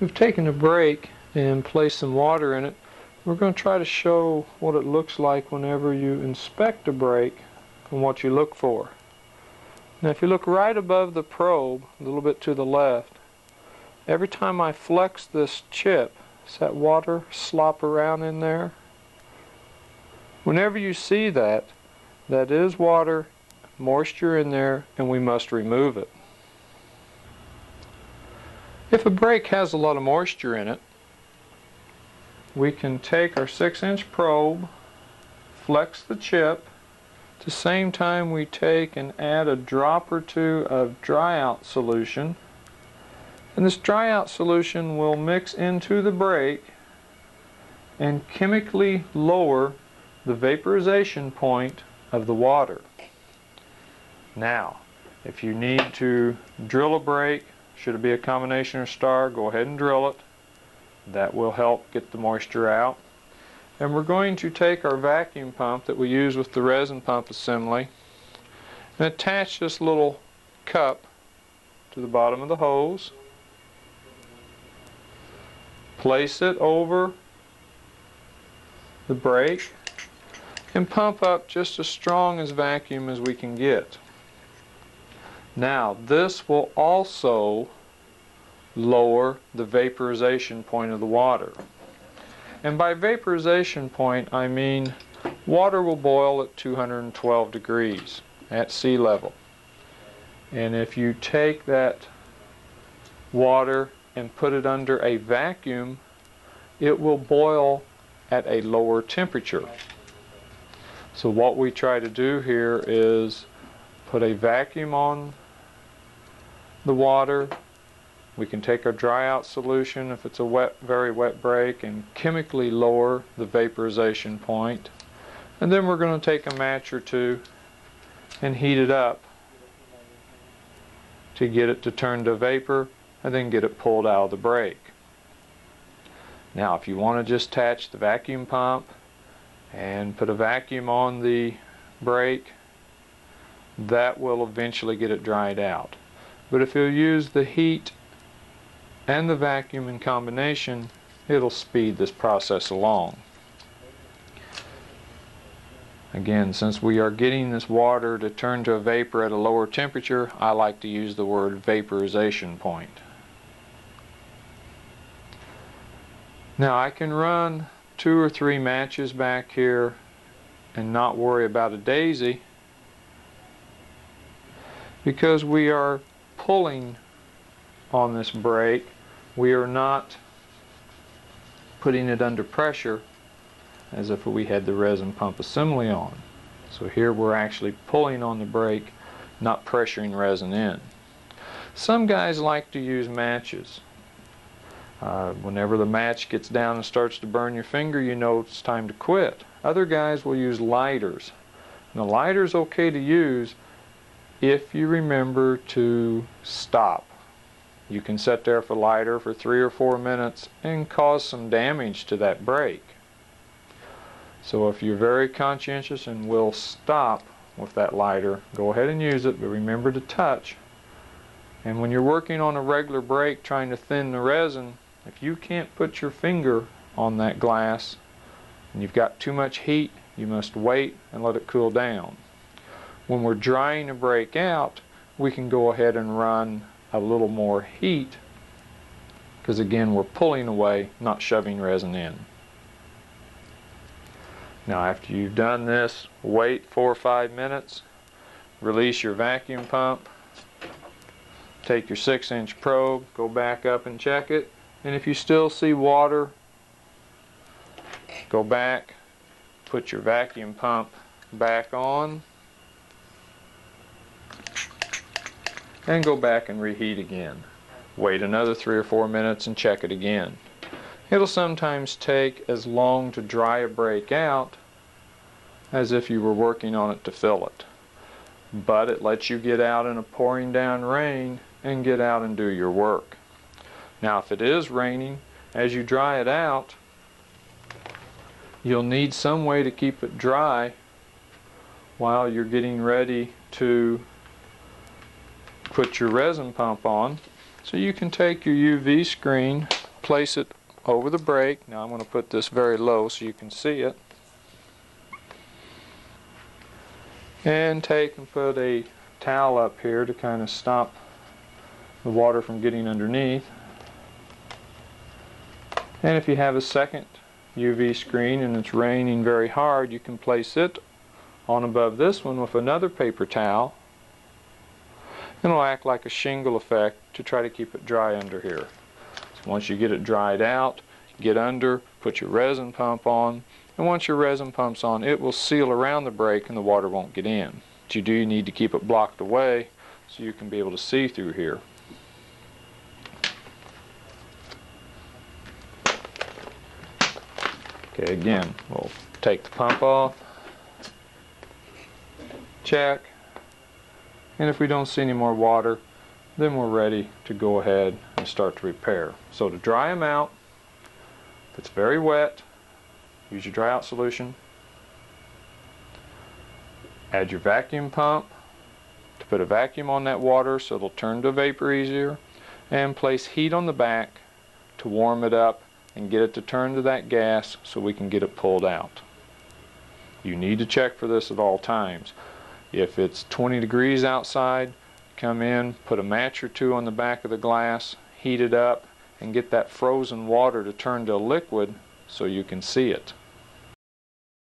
We've taken a brake and placed some water in it. We're going to try to show what it looks like whenever you inspect a brake and what you look for. Now if you look right above the probe, a little bit to the left, every time I flex this chip, does that water slop around in there? Whenever you see that, that is water, moisture in there, and we must remove it. If a brake has a lot of moisture in it, we can take our 6-inch probe, flex the chip. At the same time we take and add a drop or two of dry out solution. And this dry out solution will mix into the brake and chemically lower the vaporization point of the water. Now, if you need to drill a brake, should it be a combination or star, go ahead and drill it. That will help get the moisture out. And we're going to take our vacuum pump that we use with the resin pump assembly and attach this little cup to the bottom of the hose. Place it over the brake and pump up just as strong as vacuum as we can get. Now this will also lower the vaporization point of the water. And by vaporization point I mean water will boil at 212 degrees at sea level. And if you take that water and put it under a vacuum, it will boil at a lower temperature. So what we try to do here is put a vacuum on the water. We can take our dry out solution if it's a wet, very wet brake, and chemically lower the vaporization point. And then we're going to take a match or two and heat it up to get it to turn to vapor and then get it pulled out of the brake. Now if you want to just attach the vacuum pump and put a vacuum on the brake, that will eventually get it dried out. But if you use the heat and the vacuum in combination, it'll speed this process along. Again, since we are getting this water to turn to a vapor at a lower temperature, I like to use the word vaporization point. Now I can run 2 or 3 matches back here and not worry about a daisy, because we are pulling on this brake. We are not putting it under pressure as if we had the resin pump assembly on. So here we're actually pulling on the brake, not pressuring resin in. Some guys like to use matches. Whenever the match gets down and starts to burn your finger, you know it's time to quit. Other guys will use lighters. Now, lighter's okay to use if you remember to stop. You can sit there for lighter for 3 or 4 minutes and cause some damage to that brake. So if you're very conscientious and will stop with that lighter, go ahead and use it, but remember to touch. And when you're working on a regular brake trying to thin the resin, if you can't put your finger on that glass and you've got too much heat, you must wait and let it cool down. When we're drying a brake out, we can go ahead and run a little more heat, because again we're pulling away, not shoving resin in. Now after you've done this, wait 4 or 5 minutes, release your vacuum pump, take your 6-inch probe, go back up and check it, and if you still see water, go back, put your vacuum pump back on, and go back and reheat again. Wait another 3 or 4 minutes and check it again. It'll sometimes take as long to dry a brake out as if you were working on it to fill it. But it lets you get out in a pouring down rain and get out and do your work. Now if it is raining, as you dry it out, you'll need some way to keep it dry while you're getting ready to put your resin pump on. So you can take your UV screen place it over the brake. Now I'm going to put this very low so you can see it. And take and put a towel up here to kind of stop the water from getting underneath. And if you have a second UV screen and it's raining very hard, you can place it on above this one with another paper towel. And it'll act like a shingle effect to try to keep it dry under here. So once you get it dried out, get under, put your resin pump on, and once your resin pump's on, it will seal around the brake and the water won't get in. But you do need to keep it blocked away so you can be able to see through here. Okay, again, we'll take the pump off, check, and if we don't see any more water, then we're ready to go ahead and start to repair. So to dry them out, if it's very wet, use your dry out solution, add your vacuum pump to put a vacuum on that water so it'll turn to vapor easier, and place heat on the back to warm it up and get it to turn to that gas so we can get it pulled out. You need to check for this at all times. If it's 20 degrees outside, come in, put a match or two on the back of the glass, heat it up, and get that frozen water to turn to a liquid so you can see it.